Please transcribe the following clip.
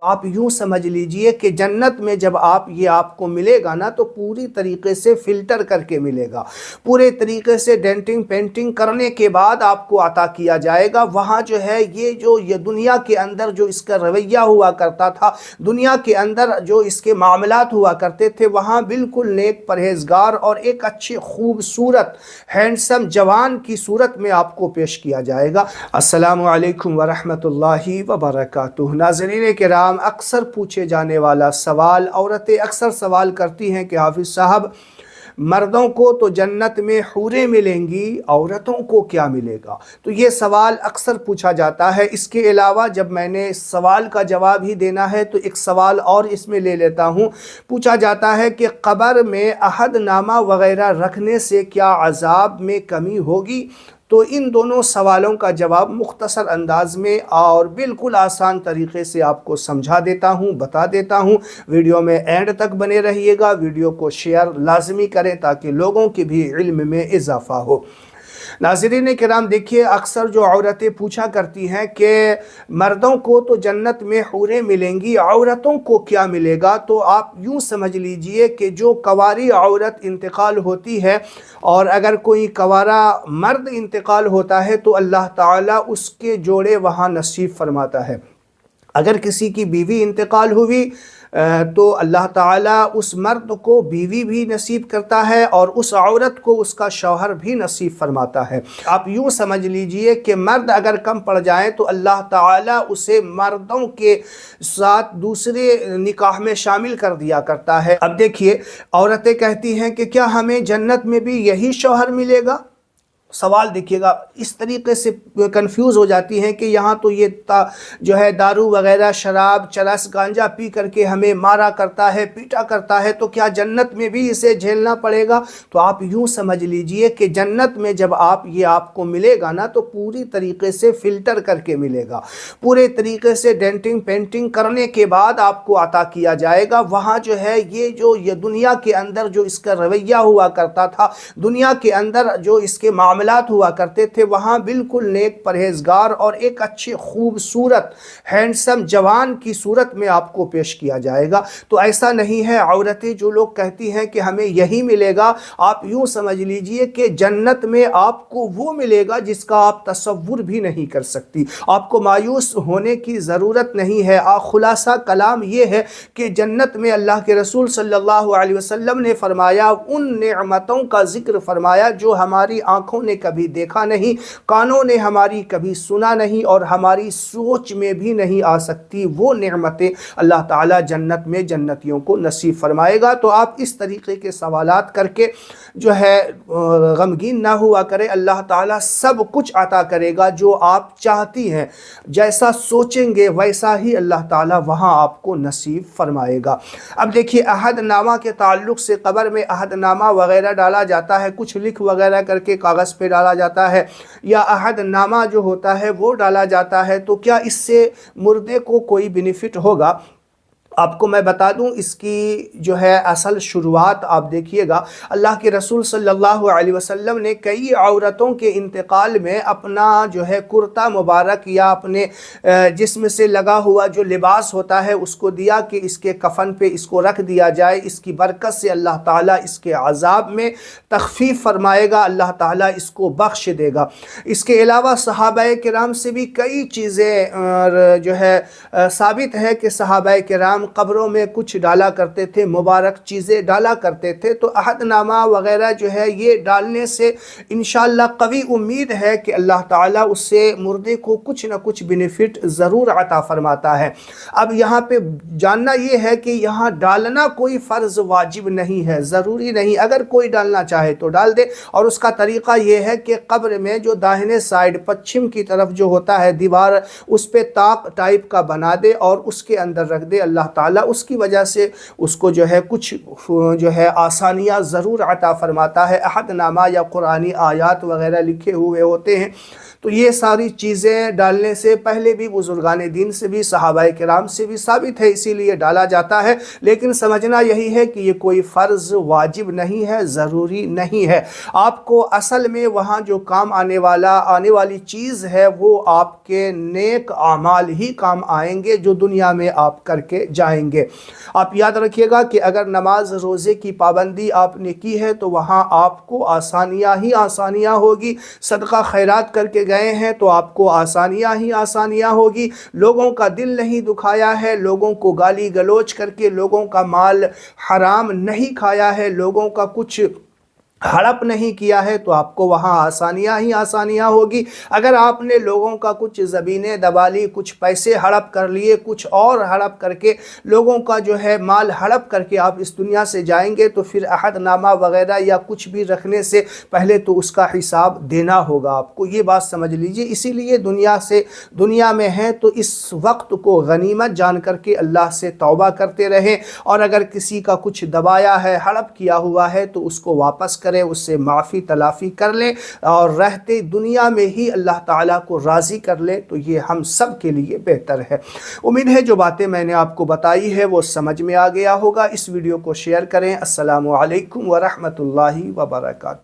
आप यूं समझ लीजिए कि जन्नत में जब आपको मिलेगा ना तो पूरी तरीके से फिल्टर करके मिलेगा, पूरे तरीके से डेंटिंग पेंटिंग करने के बाद आपको अता किया जाएगा। वहाँ जो है ये दुनिया के अंदर जो इसका रवैया हुआ करता था, दुनिया के अंदर जो इसके मामलात हुआ करते थे, वहाँ बिल्कुल नेक परहेजगार और एक अच्छे खूबसूरत हैंडसम जवान की सूरत में आपको पेश किया जाएगा। अस्सलामु अलैकुम वरहमतुल्लाहि वबरकातुहू। नाज़रीन किराम, अक्सर पूछे जाने वाला सवाल, औरतें अक्सर सवाल करती हैं कि हाफिज़ साहब, मर्दों को तो जन्नत में हूरें मिलेंगी, औरतों को क्या मिलेगा? तो ये सवाल अक्सर पूछा जाता है। इसके अलावा जब मैंने इस सवाल का जवाब ही देना है तो एक सवाल और इसमें ले लेता हूँ। पूछा जाता है कि क़ब्र में अहदनामा वग़ैरह रखने से क्या अज़ाब में कमी होगी? तो इन दोनों सवालों का जवाब मुख्तसर अंदाज में और बिल्कुल आसान तरीक़े से आपको समझा देता हूँ, बता देता हूँ। वीडियो में एंड तक बने रहिएगा। वीडियो को शेयर लाजमी करें ताकि लोगों के भी इल्म में इजाफ़ा हो। नाज़रीन किराम, देखिए, अक्सर जो औरतें पूछा करती हैं कि मर्दों को तो जन्नत में हूरें मिलेंगी, औरतों को क्या मिलेगा? तो आप यूं समझ लीजिए कि जो कवारी औरत इंतकाल होती है और अगर कोई कवारा मर्द इंतकाल होता है तो अल्लाह ताला उसके जोड़े वहाँ नसीब फरमाता है। अगर किसी की बीवी इंतकाल हुई तो अल्लाह ताला उस मर्द को बीवी भी नसीब करता है और उस औरत को उसका शौहर भी नसीब फरमाता है। आप यूं समझ लीजिए कि मर्द अगर कम पड़ जाए तो अल्लाह ताला उसे मर्दों के साथ दूसरे निकाह में शामिल कर दिया करता है। अब देखिए, औरतें कहती हैं कि क्या हमें जन्नत में भी यही शौहर मिलेगा? सवाल देखिएगा, इस तरीके से कंफ्यूज हो जाती हैं कि यहाँ तो ये जो है दारू वगैरह, शराब, चरस, गांजा पी करके हमें मारा करता है, पीटा करता है, तो क्या जन्नत में भी इसे झेलना पड़ेगा? तो आप यूँ समझ लीजिए कि जन्नत में जब आपको मिलेगा ना तो पूरी तरीके से फ़िल्टर करके मिलेगा, पूरे तरीके से डेंटिंग पेंटिंग करने के बाद आपको अता किया जाएगा। वहाँ जो है ये दुनिया के अंदर जो इसका रवैया हुआ करता था, दुनिया के अंदर जो इसके मामलात हुआ करते थे, वहाँ बिल्कुल नेक परहेजगार और एक अच्छे खूबसूरत हैंडसम जवान की सूरत में आपको पेश किया जाएगा। तो ऐसा नहीं है। औरतें जो लोग कहती हैं कि हमें यही मिलेगा, आप यूं समझ लीजिए कि जन्नत में आपको वो मिलेगा जिसका आप तसव्वुर भी नहीं कर सकती। आपको मायूस होने की ज़रूरत नहीं है। खुलासा कलाम ये है कि जन्नत में अल्लाह के रसूल सल्लल्लाहु अलैहि वसल्लम ने फरमाया, उन नेमतों का जिक्र फरमाया जो हमारी आँखों ने कभी देखा नहीं, कानों ने हमारी कभी सुना नहीं और हमारी सोच में भी नहीं आ सकती। वो नेमतें अल्लाह ताला जन्नत में जन्नतियों को नसीब फरमाएगा। तो आप इस तरीके के सवालात करके जो है गमगीन ना हुआ करें। अल्लाह ताला सब कुछ अता करेगा जो आप चाहती हैं। जैसा सोचेंगे वैसा ही अल्लाह ताला वहाँ आपको नसीब फरमाएगा। अब देखिए, अहदनामा के ताल्लुक़ से क़ब्र में अहदनामा वगैरह डाला जाता है, कुछ लिख वगैरह करके कागज़ पे डाला जाता है या अहदनामा जो होता है वो डाला जाता है। तो क्या इससे मुर्दे को कोई बेनिफिट होगा? आपको मैं बता दूं, इसकी जो है असल शुरुआत आप देखिएगा, अल्लाह के रसूल सल्लल्लाहु अलैहि वसल्लम ने कई औरतों के इंतकाल में अपना जो है कुर्ता मुबारक या अपने जिस्म से लगा हुआ जो लिबास होता है उसको दिया कि इसके कफन पे इसको रख दिया जाए। इसकी बरकत से अल्लाह ताला इसके अज़ाब में तख़फ़ीफ़ फरमाएगा, अल्लाह ताला इसको बख्श देगा। इसके अलावा सहाबाए किराम से भी कई चीज़ें जो है साबित है कि सहाबाए किराम कब्रों में कुछ डाला करते थे, मुबारक चीज़ें डाला करते थे। तो अहदनामा वगैरह जो है ये डालने से इंशाअल्लाह कवी उम्मीद है कि अल्लाह ताला उससे मुर्दे को कुछ ना कुछ बेनिफिट ज़रूर अता फरमाता है। अब यहाँ पे जानना ये है कि यहाँ डालना कोई फ़र्ज़ वाजिब नहीं है, ज़रूरी नहीं। अगर कोई डालना चाहे तो डाल दे। और उसका तरीक़ा ये है कि कब्र में जो दाहिने साइड पश्चिम की तरफ जो होता है दीवार, उस पर ताक टाइप का बना दे और उसके अंदर रख दे। अल्लाह تعالیٰ اس کی وجہ سے اس کو جو ہے کچھ جو ہے آسانیاں ضرور عطا فرماتا ہے۔ عہد نامہ یا قرآنی آیات وغیرہ لکھے ہوئے ہوتے ہیں، تو یہ ساری چیزیں ڈالنے سے پہلے بھی بزرگان دین سے بھی صحابہ کرام سے بھی ثابت ہے، اسی لیے ڈالا جاتا ہے۔ لیکن سمجھنا یہی ہے کہ یہ کوئی فرض واجب نہیں ہے، ضروری نہیں ہے۔ آپ کو اصل میں وہاں جو کام آنے والی چیز ہے وہ آپ کے نیک اعمال ہی کام آئیں گے جو دنیا میں آپ کر کے جائیں گے۔ آپ یاد رکھیے گا کہ اگر نماز روزے کی پابندی آپ نے کی ہے تو وہاں آپ کو آسانیاں ہی آسانیاں ہوگی، صدقہ خیرات کر کے گئے ہیں تو آپ کو آسانیاں ہی آسانیاں ہوگی، لوگوں کا دل نہیں دکھایا ہے، لوگوں کو گالی گلوچ کر کے لوگوں کا مال حرام نہیں کھایا ہے، لوگوں کا کچھ ہڑپ نہیں کیا ہے، تو آپ کو وہاں آسانیاں ہی آسانیاں ہوگی۔ اگر آپ نے لوگوں کا کچھ زمینیں دبا لی، کچھ پیسے ہڑپ کر لیے، کچھ اور ہڑپ کر کے لوگوں کا جو ہے مال ہڑپ کر کے آپ اس دنیا سے جائیں گے تو پھر عہد نامہ وغیرہ یا کچھ بھی رکھنے سے پہلے تو اس کا حساب دینا ہوگا آپ کو، یہ بات سمجھ لیجئے۔ اسی لیے دنیا میں ہیں تو اس وقت کو غنیمت جان کر کے اللہ سے توبہ کرتے رہیں، اور اگر کسی کا کچھ دبایا ہے، ہڑپ کیا ہوا ہے تو اس کو واپس کریں، اس سے معافی تلافی کر لیں، اور رہتے دنیا میں ہی اللہ تعالیٰ کو راضی کر لیں، تو یہ ہم سب کے لیے بہتر ہے۔ امید ہے جو باتیں میں نے آپ کو بتائی ہے وہ سمجھ میں آ گیا ہوگا۔ اس ویڈیو کو شیئر کریں۔ السلام علیکم ورحمۃ اللہ وبرکاتہ۔